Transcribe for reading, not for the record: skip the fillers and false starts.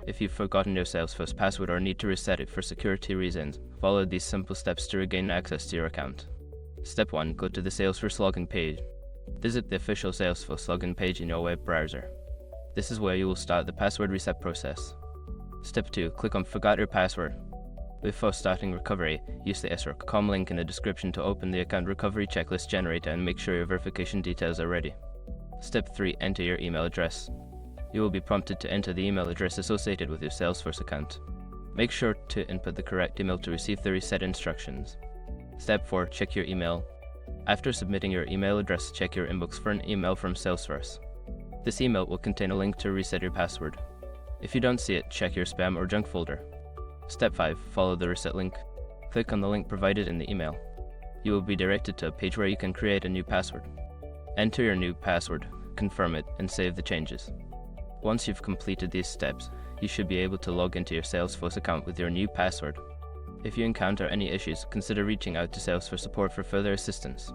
If you've forgotten your Salesforce password or need to reset it for security reasons, follow these simple steps to regain access to your account. Step 1. Go to the Salesforce login page. Visit the official Salesforce login page in your web browser. This is where you will start the password reset process. Step 2. Click on Forgot Your Password. Before starting recovery, use the src.com link in the description to open the account recovery checklist generator and make sure your verification details are ready. Step 3. Enter your email address. You will be prompted to enter the email address associated with your Salesforce account. Make sure to input the correct email to receive the reset instructions. Step 4. Check your email. After submitting your email address, check your inbox for an email from Salesforce. This email will contain a link to reset your password. If you don't see it, check your spam or junk folder. Step 5. Follow the reset link. Click on the link provided in the email. You will be directed to a page where you can create a new password. Enter your new password, confirm it, and save the changes. Once you've completed these steps, you should be able to log into your Salesforce account with your new password. If you encounter any issues, consider reaching out to Salesforce support for further assistance.